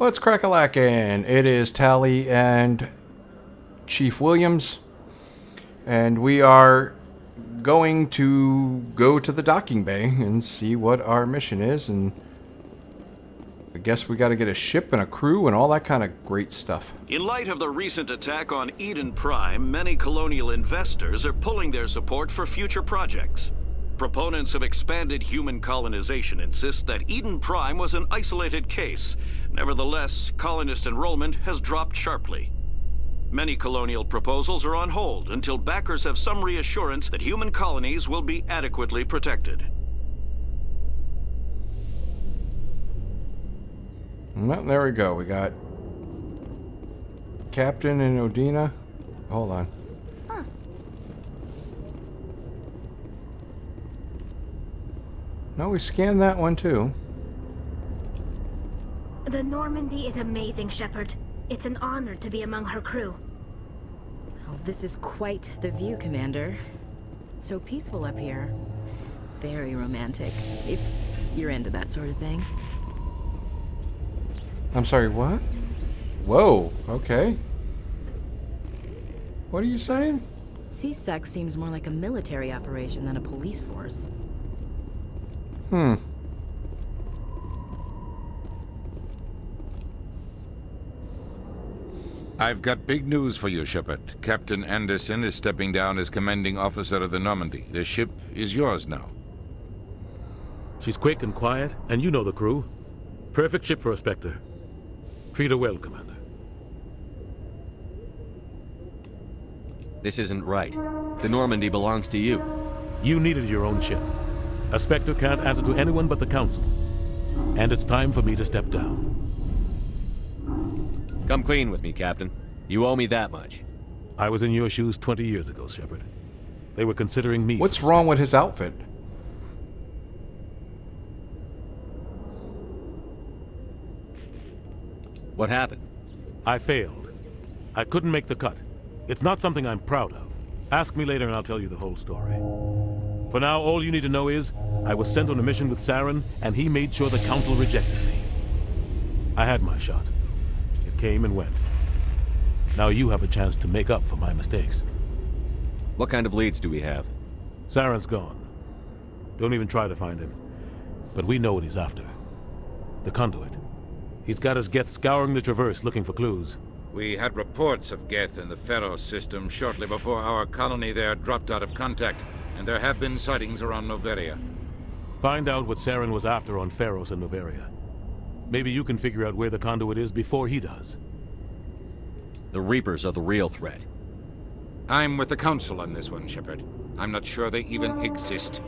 What's crack-a-lackin'? It is Tally and Chief Williams, and we are going to go to the docking bay and see what our mission is, and I guess we got to get a ship and a crew and all that kind of great stuff. In light of the recent attack on Eden Prime, many colonial investors are pulling their support for future projects. Proponents of expanded human colonization insist that Eden Prime was an isolated case. Nevertheless, colonist enrollment has dropped sharply. Many colonial proposals are on hold until backers have some reassurance that human colonies will be adequately protected. Well, there we go. We got Captain and Odina. Hold on. No, we scanned that one too. The Normandy is amazing, Shepard. It's an honor to be among her crew. Oh, this is quite the view, Commander. So peaceful up here. Very romantic, if you're into that sort of thing. I'm sorry, what? Whoa, okay. What are you saying? CSEC seems more like a military operation than a police force. I've got big news for you, Shepard. Captain Anderson is stepping down as commanding officer of the Normandy. The ship is yours now. She's quick and quiet, and you know the crew. Perfect ship for a Spectre. Treat her well, Commander. This isn't right. The Normandy belongs to you. You needed your own ship. A Spectre can't answer to anyone but the Council. And it's time for me to step down. Come clean with me, Captain. You owe me that much. I was in your shoes 20 years ago, Shepard. They were considering me. What's wrong with his outfit? What happened? I failed. I couldn't make the cut. It's not something I'm proud of. Ask me later and I'll tell you the whole story. For now, all you need to know is, I was sent on a mission with Saren, and he made sure the Council rejected me. I had my shot. It came and went. Now you have a chance to make up for my mistakes. What kind of leads do we have? Saren's gone. Don't even try to find him. But we know what he's after. The conduit. He's got his Geth scouring the Traverse looking for clues. We had reports of Geth in the Pharos system shortly before our colony there dropped out of contact, and there have been sightings around Noveria. Find out what Saren was after on Pharos and Noveria. Maybe you can figure out where the conduit is before he does. The Reapers are the real threat. I'm with the Council on this one, Shepard. I'm not sure they even exist.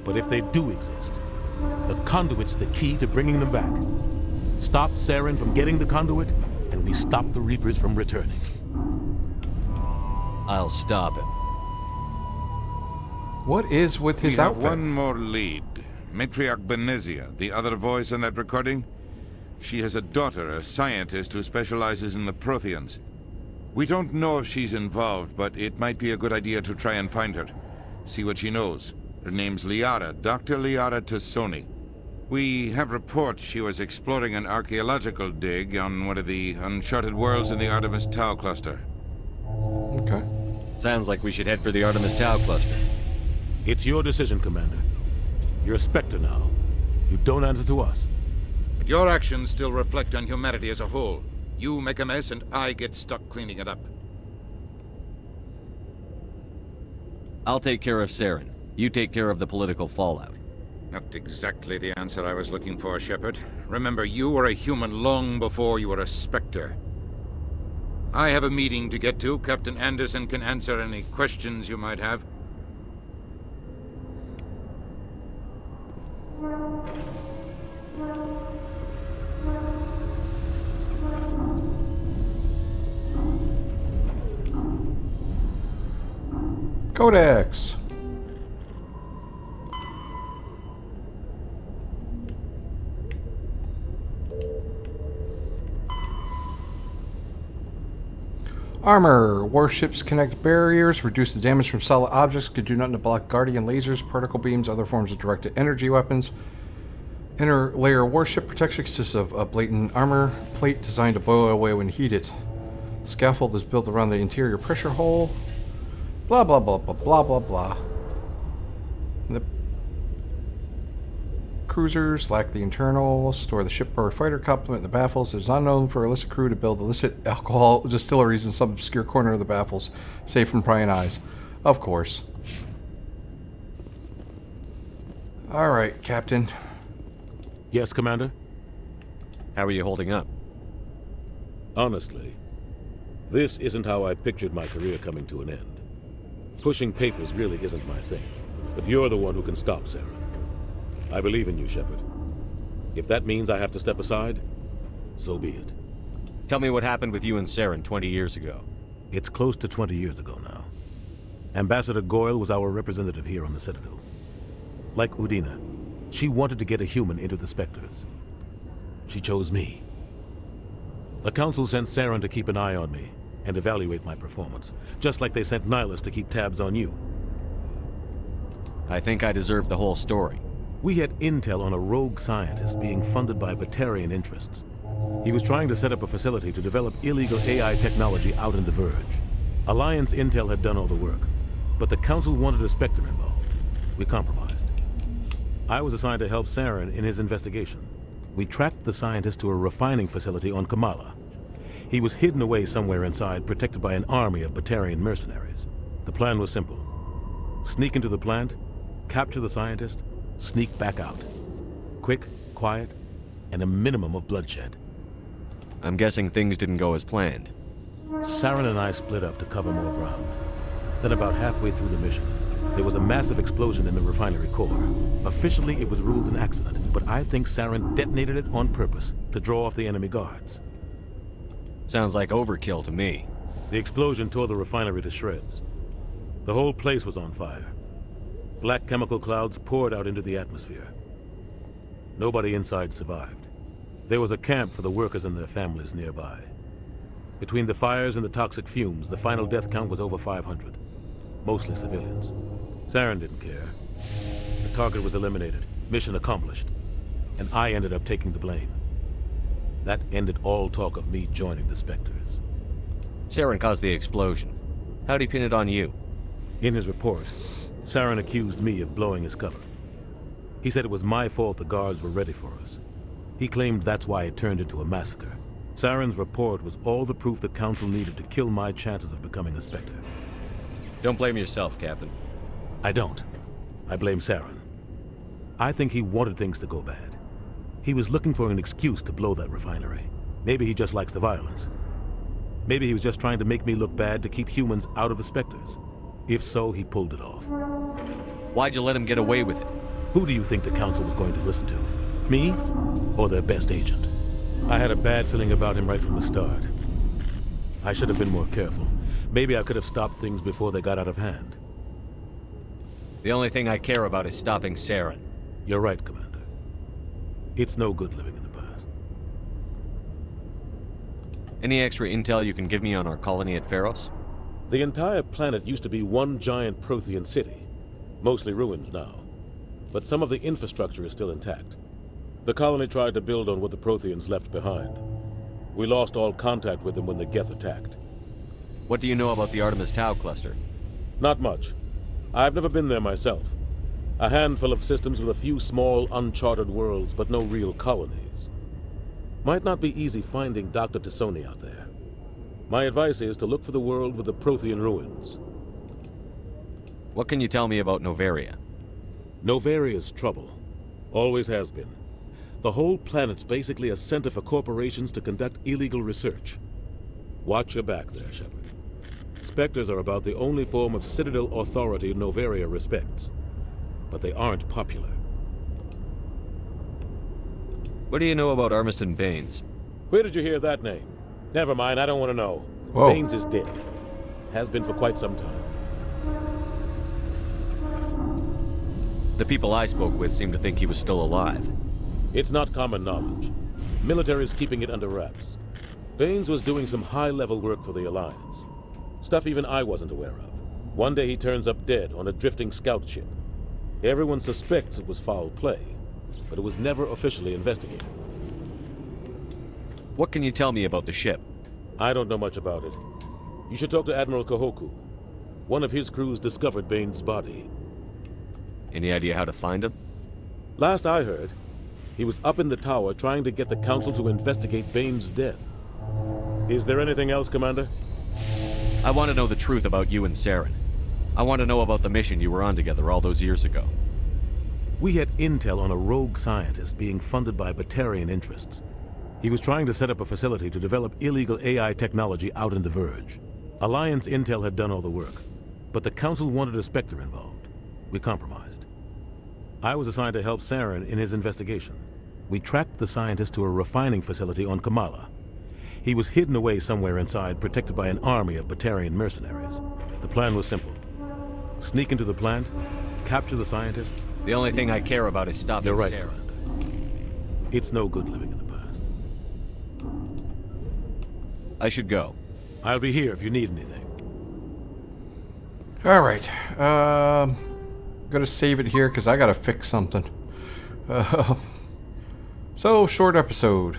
But if they do exist, the conduit's the key to bringing them back. Stop Saren from getting the conduit, and we stop the Reapers from returning. I'll stop him. What is with his outfit? We have one more lead. Matriarch Benezia, the other voice on that recording. She has a daughter, a scientist who specializes in the Protheans. We don't know if she's involved, but it might be a good idea to try and find her. See what she knows. Her name's Liara, Dr. Liara Tassoni. We have reports she was exploring an archaeological dig on one of the uncharted worlds in the Artemis Tau cluster. Okay. Sounds like we should head for the Artemis Tau cluster. It's your decision, Commander. You're a Spectre now. You don't answer to us. But your actions still reflect on humanity as a whole. You make a mess and I get stuck cleaning it up. I'll take care of Saren. You take care of the political fallout. Not exactly the answer I was looking for, Shepard. Remember, you were a human long before you were a Spectre. I have a meeting to get to. Captain Anderson can answer any questions you might have. Codex. Armor. Warships connect barriers, reduce the damage from solid objects, could do nothing to block Guardian lasers, particle beams, other forms of directed energy weapons. Inner layer warship protection consists of a blatant armor plate designed to boil away when heated. Scaffold is built around the interior pressure hole. Blah, blah, blah, blah, blah, blah, blah. The cruisers lack the internals. Store the shipboard fighter complement in the baffles. It is unknown for illicit crew to build illicit alcohol distilleries in some obscure corner of the baffles, safe from prying eyes. Of course. Alright, Captain. Yes, Commander? How are you holding up? Honestly, this isn't how I pictured my career coming to an end. Pushing papers really isn't my thing, but you're the one who can stop Saren. I believe in you, Shepard. If that means I have to step aside, so be it. Tell me what happened with you and Saren 20 years ago. It's close to 20 years ago now. Ambassador Goyle was our representative here on the Citadel. Like Udina, she wanted to get a human into the Spectres. She chose me. The Council sent Saren to keep an eye on me and evaluate my performance, just like they sent Nihilus to keep tabs on you. I think I deserve the whole story. We had intel on a rogue scientist being funded by Batarian interests. He was trying to set up a facility to develop illegal AI technology out in the Verge. Alliance intel had done all the work, but the Council wanted a Spectre involved. We compromised. I was assigned to help Saren in his investigation. We tracked the scientist to a refining facility on Kamala. He was hidden away somewhere inside, protected by an army of Batarian mercenaries. The plan was simple. Sneak into the plant, capture the scientist, sneak back out. Quick, quiet, and a minimum of bloodshed. I'm guessing things didn't go as planned. Saren and I split up to cover more ground. Then about halfway through the mission, there was a massive explosion in the refinery core. Officially, it was ruled an accident, but I think Saren detonated it on purpose to draw off the enemy guards. Sounds like overkill to me. The explosion tore the refinery to shreds. The whole place was on fire. Black chemical clouds poured out into the atmosphere. Nobody inside survived. There was a camp for the workers and their families nearby. Between the fires and the toxic fumes, the final death count was over 500. Mostly civilians. Saren didn't care. The target was eliminated, mission accomplished, and I ended up taking the blame. That ended all talk of me joining the Spectres. Saren caused the explosion. How'd he pin it on you? In his report, Saren accused me of blowing his cover. He said it was my fault the guards were ready for us. He claimed that's why it turned into a massacre. Saren's report was all the proof the Council needed to kill my chances of becoming a Spectre. Don't blame yourself, Captain. I don't. I blame Saren. I think he wanted things to go bad. He was looking for an excuse to blow that refinery. Maybe he just likes the violence. Maybe he was just trying to make me look bad to keep humans out of the Spectres. If so, he pulled it off. Why'd you let him get away with it? Who do you think the Council was going to listen to? Me? Or their best agent? I had a bad feeling about him right from the start. I should have been more careful. Maybe I could have stopped things before they got out of hand. The only thing I care about is stopping Saren. You're right, Commander. It's no good living in the past. Any extra intel you can give me on our colony at Pharos? The entire planet used to be one giant Prothean city. Mostly ruins now. But some of the infrastructure is still intact. The colony tried to build on what the Protheans left behind. We lost all contact with them when the Geth attacked. What do you know about the Artemis Tau cluster? Not much. I've never been there myself. A handful of systems with a few small, uncharted worlds, but no real colonies. Might not be easy finding Dr. T'Soni out there. My advice is to look for the world with the Prothean ruins. What can you tell me about Novaria? Novaria's trouble. Always has been. The whole planet's basically a center for corporations to conduct illegal research. Watch your back there, Shepard. Spectres are about the only form of Citadel authority Novaria respects. But they aren't popular. What do you know about Armiston Baines? Where did you hear that name? Never mind, I don't want to know. Whoa. Baines is dead. Has been for quite some time. The people I spoke with seemed to think he was still alive. It's not common knowledge. Military's keeping it under wraps. Baines was doing some high-level work for the Alliance. Stuff even I wasn't aware of. One day he turns up dead on a drifting scout ship. Everyone suspects it was foul play. but it was never officially investigated. What can you tell me about the ship? I don't know much about it. You should talk to Admiral Kahoku. One of his crews discovered Bane's body. Any idea how to find him? Last I heard, he was up in the tower trying to get the Council to investigate Bane's death. Is there anything else, Commander? I want to know the truth about you and Saren. I want to know about the mission you were on together all those years ago. We had intel on a rogue scientist being funded by Batarian interests. He was trying to set up a facility to develop illegal AI technology out in the Verge. Alliance intel had done all the work, but the Council wanted a Spectre involved. We compromised. I was assigned to help Saren in his investigation. We tracked the scientist to a refining facility on Kamala. He was hidden away somewhere inside, protected by an army of Batarian mercenaries. The plan was simple. Sneak into the plant, capture the scientist. The only thing I care about is stopping You're right, Saren. Commander. It's no good living in the past. I should go. I'll be here if you need anything. All right. Gonna save it here because I gotta fix something. So, short episode.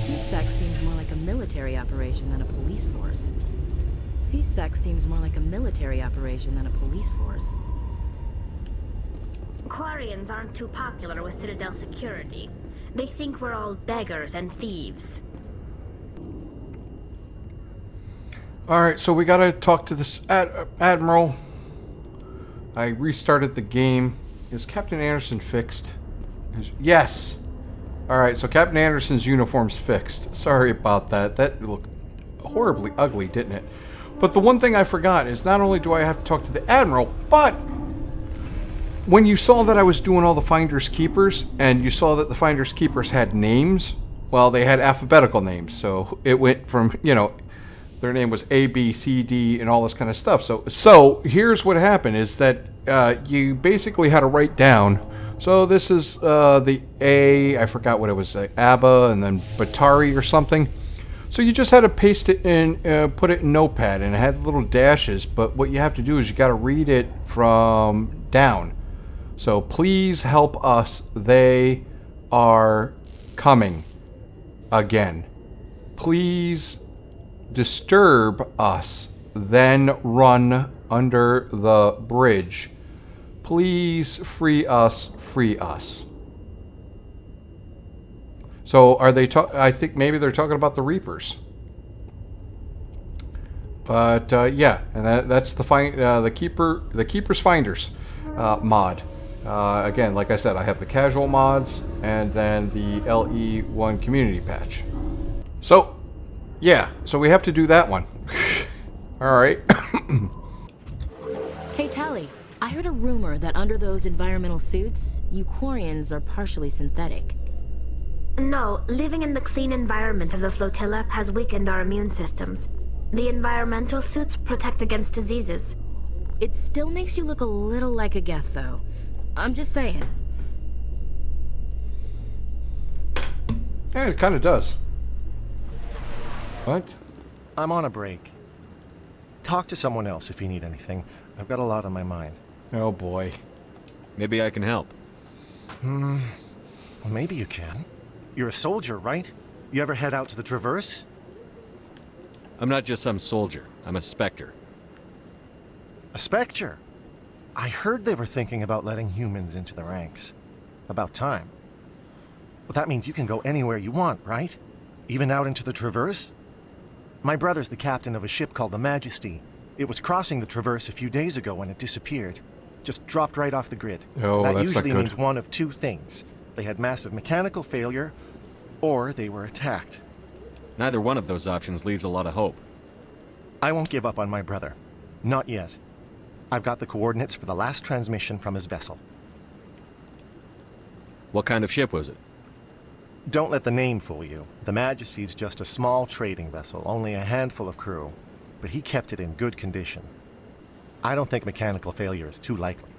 CSEC seems more like a military operation than a police force. CSEC seems more like a military operation than a police force. Quarians aren't too popular with Citadel security. They think we're all beggars and thieves. All right, so we gotta talk to this Admiral. I restarted the game. Is Captain Anderson fixed? Yes. All right, so Captain Anderson's uniform's fixed. Sorry about that. That looked horribly ugly, didn't it? But the one thing I forgot is not only do I have to talk to the Admiral, but when you saw that I was doing all the Finders Keepers, and you saw that the Finders Keepers had names, well, they had alphabetical names. So it went from, you know, their name was A, B, C, D, and all this kind of stuff. So here's what happened is that you basically had to write down. So this is the A, I forgot what it was, ABBA, and then Batari or something. So you just had to paste it in, put it in Notepad, and it had little dashes, but what you have to do is you got to read it from down. So please help us, they are coming again. Please disturb us, then run under the bridge. Please free us, free us. So are they I think maybe they're talking about the Reapers. But yeah, and that's the Keeper's Finders mod. Again, like I said, I have the casual mods and then the LE1 community patch. So yeah, so we have to do that one. All right. Hey, Tally. I heard a rumor that under those environmental suits, you Quarians are partially synthetic. No, living in the clean environment of the flotilla has weakened our immune systems. The environmental suits protect against diseases. It still makes you look a little like a Geth, though. I'm just saying. Yeah, it kind of does. What? I'm on a break. Talk to someone else if you need anything. I've got a lot on my mind. Oh boy. Maybe I can help. Well, maybe you can. You're a soldier, right? You ever head out to the Traverse? I'm not just some soldier. I'm a Spectre. A Spectre? I heard they were thinking about letting humans into the ranks. About time. Well, that means you can go anywhere you want, right? Even out into the Traverse? My brother's the captain of a ship called the Majesty. It was crossing the Traverse a few days ago when it disappeared. Just dropped right off the grid. Oh, that that's usually not good. means one of two things. They had massive mechanical failure, or they were attacked. Neither one of those options leaves a lot of hope. I won't give up on my brother. Not yet. I've got the coordinates for the last transmission from his vessel. What kind of ship was it? Don't let the name fool you. The Majesty's just a small trading vessel, only a handful of crew. But he kept it in good condition. I don't think mechanical failure is too likely.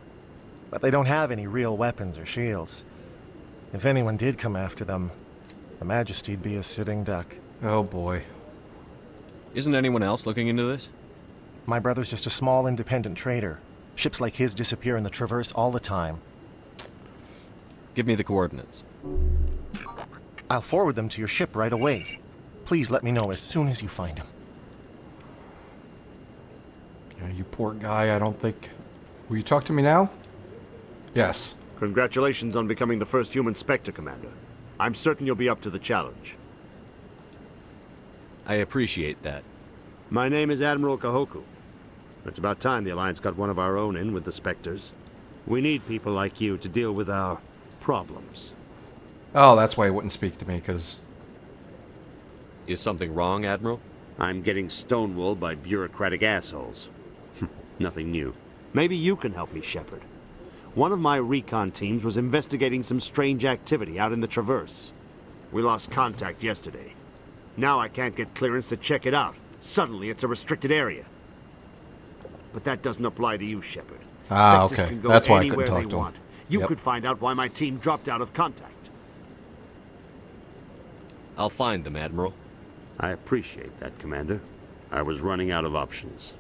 But they don't have any real weapons or shields. If anyone did come after them, the Majesty'd be a sitting duck. Oh boy. Isn't anyone else looking into this? My brother's just a small independent trader. Ships like his disappear in the Traverse all the time. Give me the coordinates. I'll forward them to your ship right away. Please let me know as soon as you find them. Yeah, you poor guy, I don't think... Will you talk to me now? Yes. Congratulations on becoming the first human Spectre, Commander. I'm certain you'll be up to the challenge. I appreciate that. My name is Admiral Kahoku. It's about time the Alliance got one of our own in with the Spectres. We need people like you to deal with our problems. Oh, that's why he wouldn't speak to me, because... Is something wrong, Admiral? I'm getting stonewalled by bureaucratic assholes. Nothing new. Maybe you can help me, Shepard. One of my recon teams was investigating some strange activity out in the Traverse. We lost contact yesterday. Now I can't get clearance to check it out. Suddenly it's a restricted area. But that doesn't apply to you, Shepard. Ah, Spectres okay. can go That's why I couldn't anywhere talk they to him. want. You Yep. could find out why my team dropped out of contact. I'll find them, Admiral. I appreciate that, Commander. I was running out of options.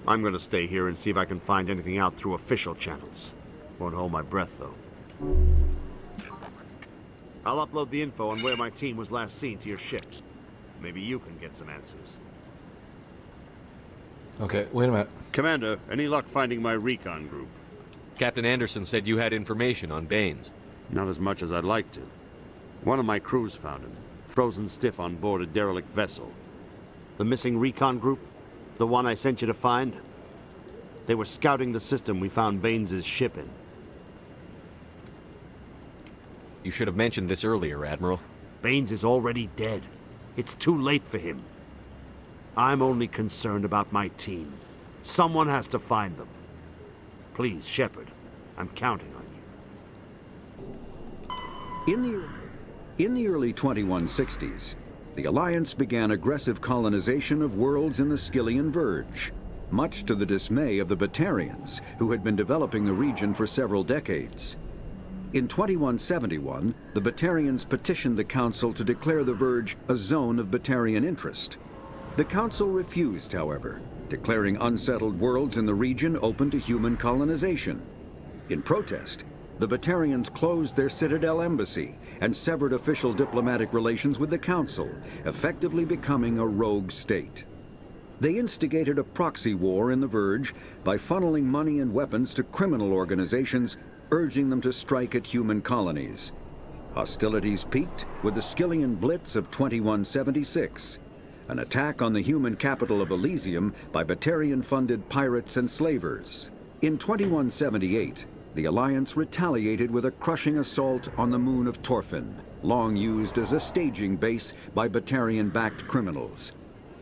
I'm going to stay here and see if I can find anything out through official channels. Won't hold my breath, though. I'll upload the info on where my team was last seen to your ship. Maybe you can get some answers. Okay, wait a minute. Commander, any luck finding my recon group? Captain Anderson said you had information on Baines. Not as much as I'd like to. One of my crews found him, frozen stiff on board a derelict vessel. The missing recon group? The one I sent you to find? They were scouting the system we found Baines' ship in. You should have mentioned this earlier, Admiral. Baines is already dead. It's too late for him. I'm only concerned about my team. Someone has to find them. Please, Shepard, I'm counting on you. In the early 2160s, the Alliance began aggressive colonization of worlds in the Skyllian Verge, much to the dismay of the Batarians, who had been developing the region for several decades. In 2171, the Batarians petitioned the Council to declare the Verge a zone of Batarian interest. The Council refused, however, declaring unsettled worlds in the region open to human colonization. In protest, the Batarians closed their Citadel embassy and severed official diplomatic relations with the Council, effectively becoming a rogue state. They instigated a proxy war in the Verge by funneling money and weapons to criminal organizations, urging them to strike at human colonies. Hostilities peaked with the Skyllian Blitz of 2176, an attack on the human capital of Elysium by Batarian-funded pirates and slavers. In 2178, the Alliance retaliated with a crushing assault on the moon of Torfin, long used as a staging base by Batarian-backed criminals.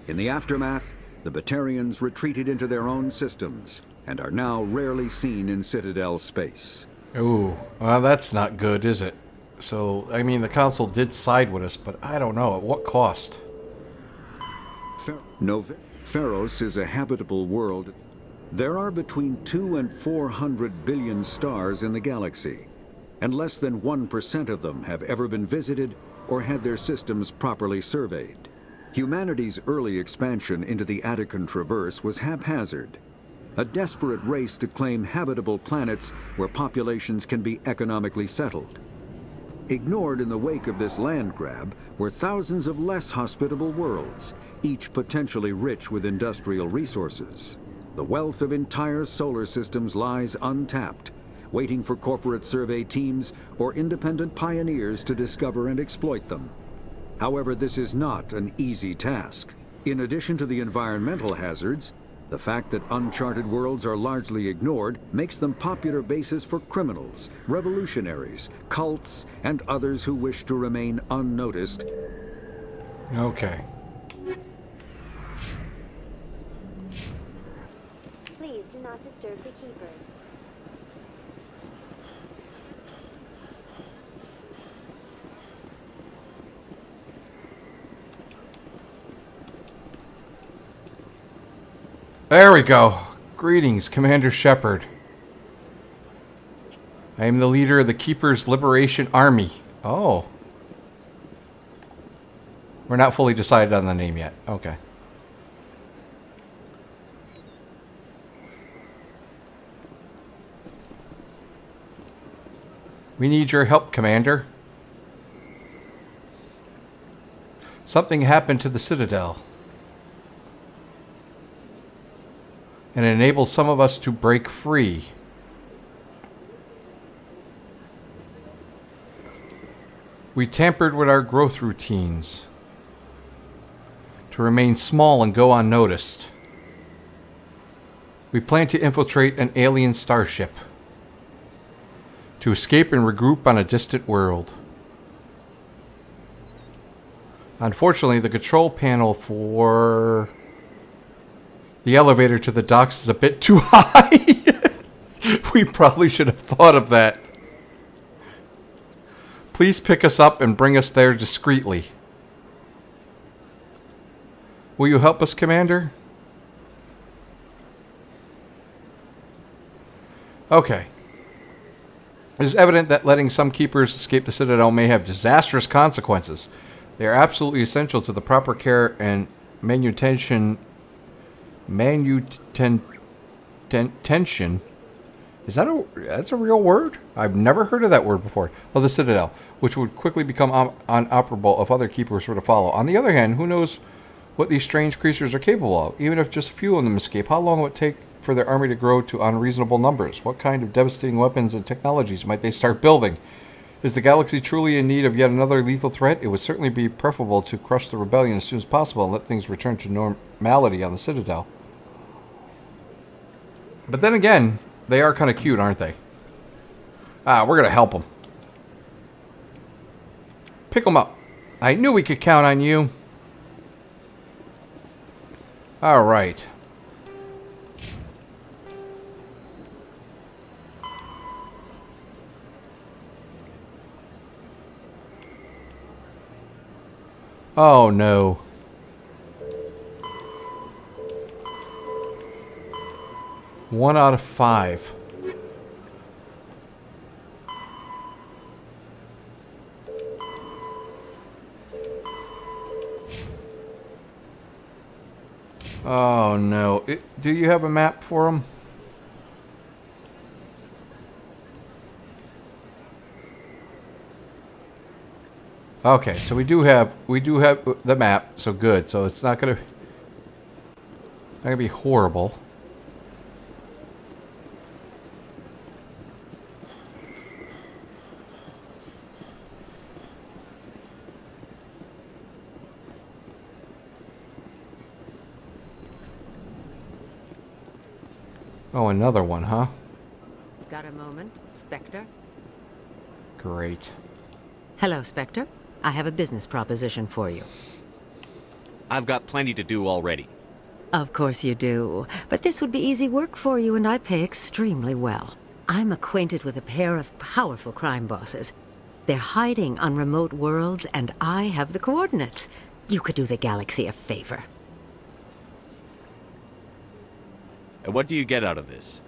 In the aftermath, the Batarians retreated into their own systems and are now rarely seen in Citadel space. Ooh, well, that's not good, is it? So, I mean, the Council did side with us, but I don't know, at what cost? Pharos is a habitable world. There are between 2 and 400 billion stars in the galaxy, and less than 1% of them have ever been visited or had their systems properly surveyed. Humanity's early expansion into the Attican Traverse was haphazard, a desperate race to claim habitable planets where populations can be economically settled. Ignored in the wake of this land grab were thousands of less hospitable worlds, each potentially rich with industrial resources. The wealth of entire solar systems lies untapped, waiting for corporate survey teams or independent pioneers to discover and exploit them. However, this is not an easy task. In addition to the environmental hazards, the fact that uncharted worlds are largely ignored makes them popular bases for criminals, revolutionaries, cults, and others who wish to remain unnoticed. Okay. Please do not disturb the keepers. There we go. Greetings, Commander Shepard. I am the leader of the Keeper's Liberation Army. Oh. We're not fully decided on the name yet. Okay. We need your help, Commander. Something happened to the Citadel. And enabled some of us to break free. We tampered with our growth routines to remain small and go unnoticed. We plan to infiltrate an alien starship to escape and regroup on a distant world. Unfortunately, the control panel for the elevator to the docks is a bit too high. We probably should have thought of that. Please pick us up and bring us there discreetly. Will you help us, Commander? Okay. It is evident that letting some keepers escape the Citadel may have disastrous consequences. They are absolutely essential to the proper care and manutention. Is that that's a real word? I've never heard of that word before. Of the Citadel, which would quickly become unoperable if other keepers were to follow. On the other hand, who knows what these strange creatures are capable of? Even if just a few of them escape, how long would it take for their army to grow to unreasonable numbers? What kind of devastating weapons and technologies might they start building? Is the galaxy truly in need of yet another lethal threat? It would certainly be preferable to crush the rebellion as soon as possible and let things return to normality on the Citadel. But then again, they are kind of cute, aren't they? We're going to help them. Pick them up. I knew we could count on you. All right. Oh, no. One out of 5. Oh, no. Do you have a map for them? Okay, so we do have the map, so good. So it's not gonna be horrible. Oh, another one, huh? Got a moment, Spectre? Great. Hello, Spectre. I have a business proposition for you. I've got plenty to do already. Of course you do. But this would be easy work for you, and I pay extremely well. I'm acquainted with a pair of powerful crime bosses. They're hiding on remote worlds, and I have the coordinates. You could do the galaxy a favor. And what do you get out of this?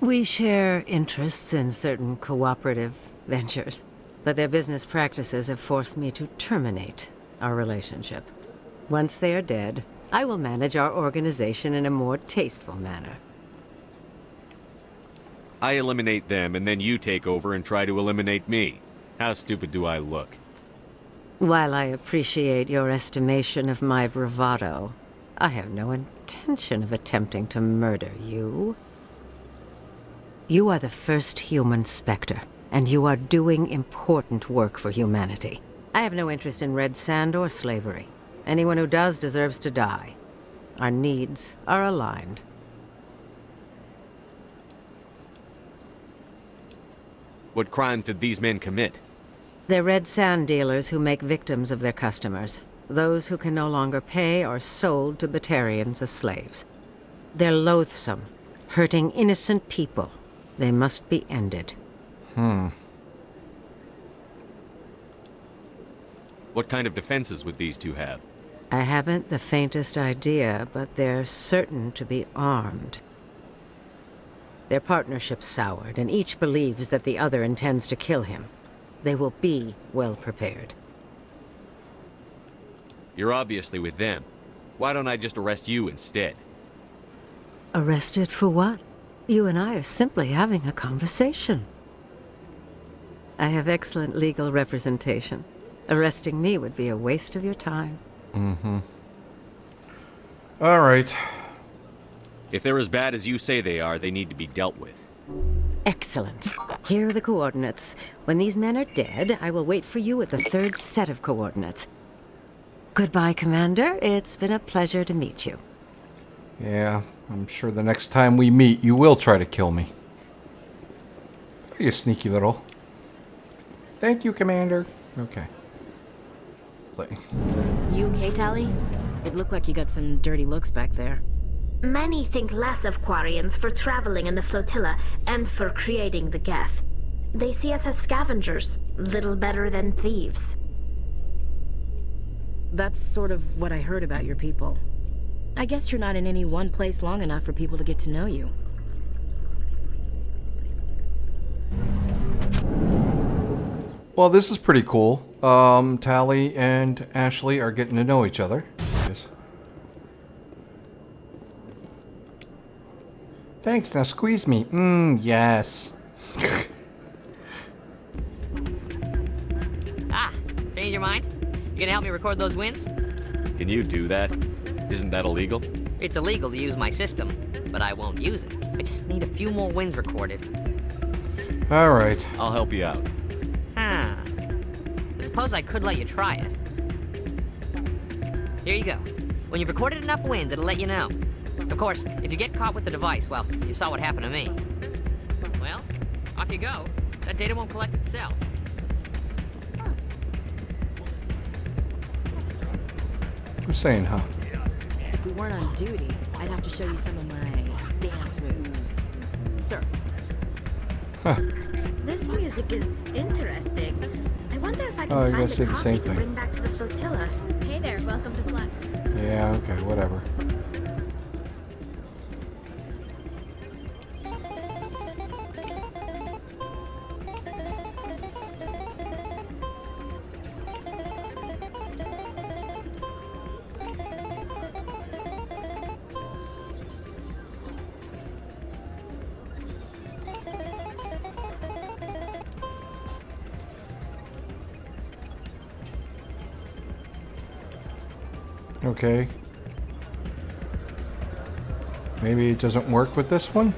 We share interests in certain cooperative ventures, but their business practices have forced me to terminate our relationship. Once they are dead, I will manage our organization in a more tasteful manner. I eliminate them, and then you take over and try to eliminate me. How stupid do I look? While I appreciate your estimation of my bravado, I have no intention of attempting to murder you. You are the first human Spectre, and you are doing important work for humanity. I have no interest in red sand or slavery. Anyone who does deserves to die. Our needs are aligned. What crimes did these men commit? They're red sand dealers who make victims of their customers. Those who can no longer pay are sold to Batarians as slaves. They're loathsome, hurting innocent people. They must be ended. What kind of defenses would these two have? I haven't the faintest idea, but they're certain to be armed. Their partnership's soured, and each believes that the other intends to kill him. They will be well prepared. You're obviously with them. Why don't I just arrest you instead? Arrested for what? You and I are simply having a conversation. I have excellent legal representation. Arresting me would be a waste of your time. Mm-hmm. All right. If they're as bad as you say they are, they need to be dealt with. Excellent. Here are the coordinates. When these men are dead, I will wait for you at the third set of coordinates. Goodbye, Commander. It's been a pleasure to meet you. Yeah, I'm sure the next time we meet, you will try to kill me. You sneaky little. Thank you, Commander. Okay. You okay, Tally? It looked like you got some dirty looks back there. Many think less of Quarians for traveling in the flotilla and for creating the Geth. They see us as scavengers, little better than thieves. That's sort of what I heard about your people. I guess you're not in any one place long enough for people to get to know you. Well, this is pretty cool. Tally and Ashley are getting to know each other. Yes. Thanks, now squeeze me. Yes. Change your mind? You gonna help me record those wins? Can you do that? Isn't that illegal? It's illegal to use my system, but I won't use it. I just need a few more wins recorded. All right. I'll help you out. Huh. I suppose I could let you try it. Here you go. When you've recorded enough wins, it'll let you know. Of course, if you get caught with the device, well, you saw what happened to me. Well, off you go. That data won't collect itself. Who's saying, huh? If we weren't on duty, I'd have to show you some of my dance moves. Sir. Huh. This music is interesting. I wonder if I can Oh, I find gotta say a the copy same to thing. bring back to the flotilla. Hey there, welcome to Flux. Yeah, okay, whatever. Okay. Maybe it doesn't work with this one?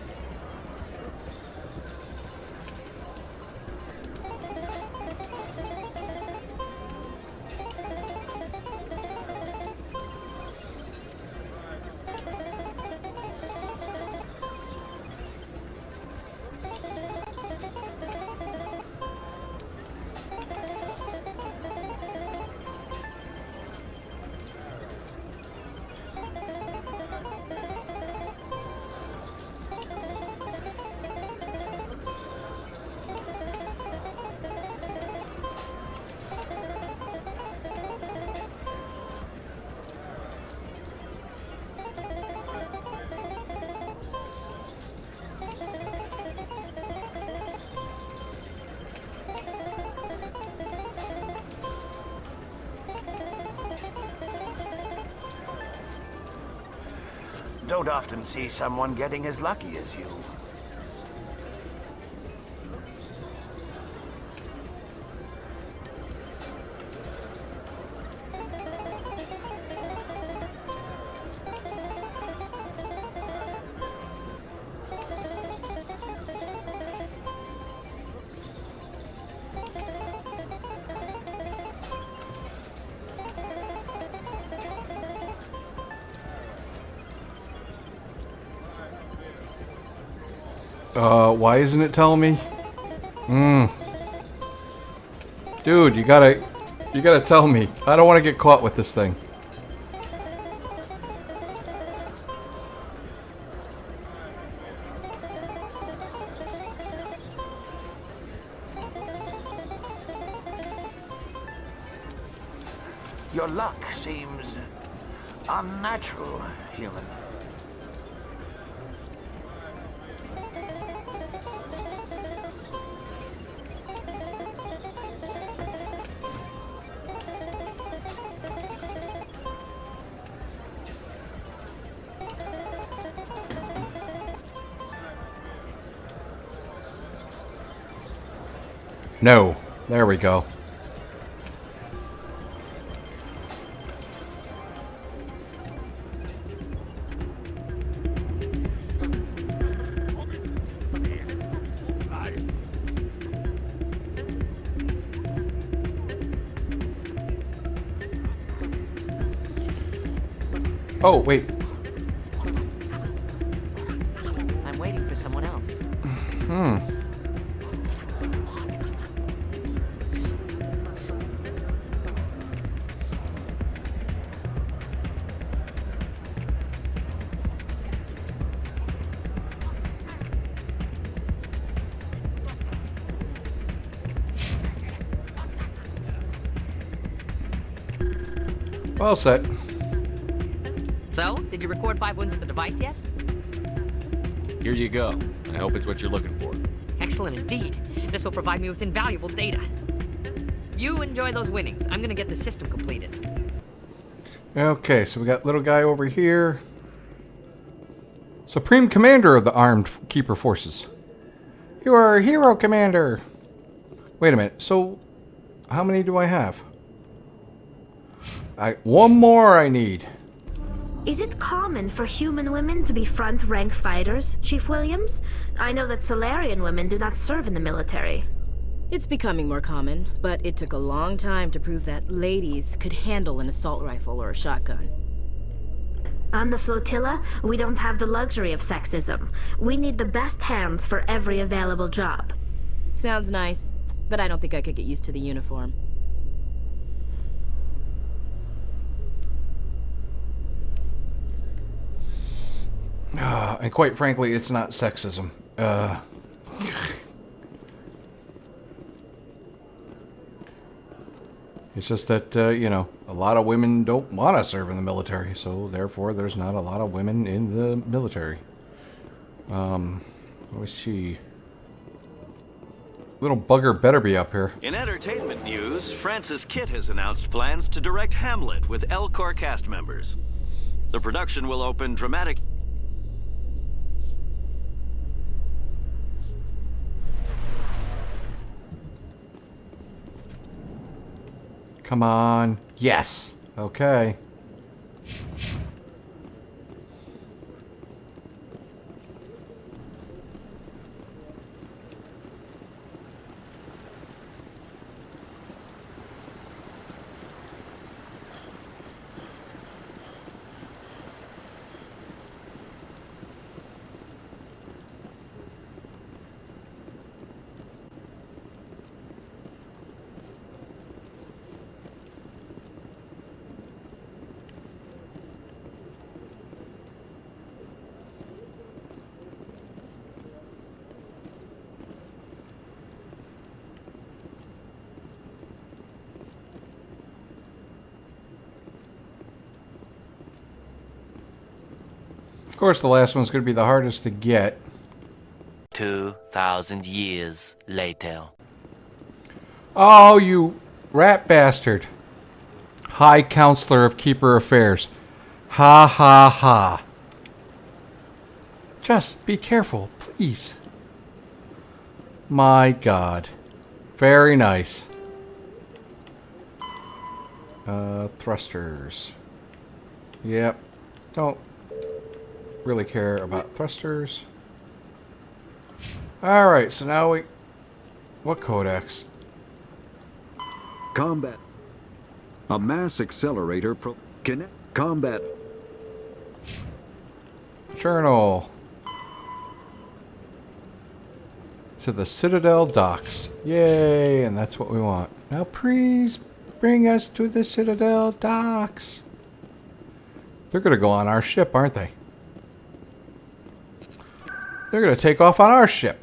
Don't often see someone getting as lucky as you. Why isn't it telling me? Dude, you gotta tell me. I don't want to get caught with this thing. Your luck seems Unnatural human. No. There we go. Oh, wait. I'm waiting for someone else. Hmm. Well set. So, did you record 5 wins with the device yet? Here you go. I hope it's what you're looking for. Excellent indeed. This will provide me with invaluable data. You enjoy those winnings. I'm gonna get the system completed. Okay, so we got little guy over here. Supreme Commander of the Armed Keeper Forces. You are a hero, Commander. Wait a minute. So, how many do I have? One more I need. Is it common for human women to be front-rank fighters, Chief Williams? I know that Solarian women do not serve in the military. It's becoming more common, but it took a long time to prove that ladies could handle an assault rifle or a shotgun. On the flotilla, we don't have the luxury of sexism. We need the best hands for every available job. Sounds nice, but I don't think I could get used to the uniform. And quite frankly, it's not sexism. It's just that, you know, a lot of women don't want to serve in the military, so therefore there's not a lot of women in the military. What was she? Little bugger better be up here. In entertainment news, Francis Kitt has announced plans to direct Hamlet with Elcor cast members. The production will open dramatic... Come on. Yes. Okay. Of course, the last one's going to be the hardest to get. 2,000 years later. Oh, you rat bastard. High Counselor of Keeper Affairs. Ha ha ha. Just be careful, please. My God. Very nice. Thrusters. Yep. Don't really care about thrusters. Alright, so now we... What codex? Combat. A mass accelerator connect combat. Journal. To the Citadel docks. Yay, and that's what we want. Now please bring us to the Citadel docks. They're going to go on our ship, aren't they? They're going to take off on our ship.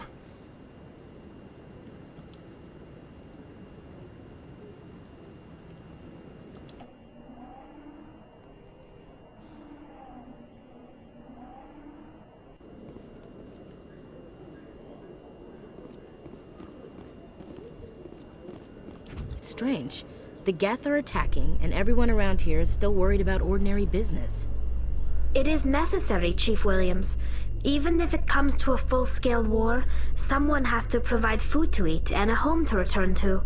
strange. The Geth are attacking, and everyone around here is still worried about ordinary business. It is necessary, Chief Williams. Even if it comes to a full-scale war, someone has to provide food to eat and a home to return to.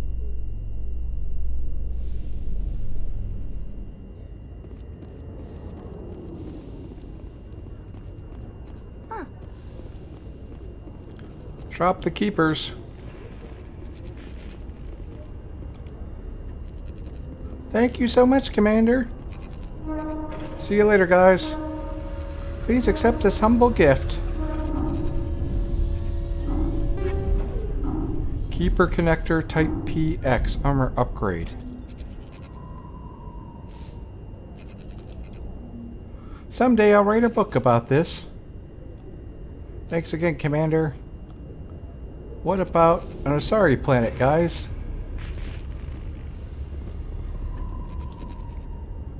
Drop the keepers. Thank you so much, Commander. See you later, guys. Please accept this humble gift. Keeper connector type PX armor upgrade. Someday I'll write a book about this. Thanks again, Commander. What about an Asari planet, guys?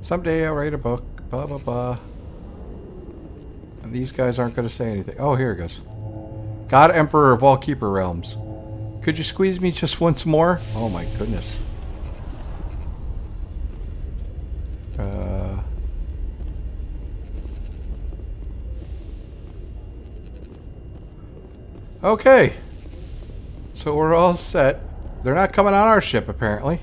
Someday I'll write a book. Blah, blah, blah. And these guys aren't going to say anything. Oh, here it goes. God Emperor of all Keeper Realms. Could you squeeze me just once more? Oh my goodness. Okay. So we're all set. They're not coming on our ship, apparently.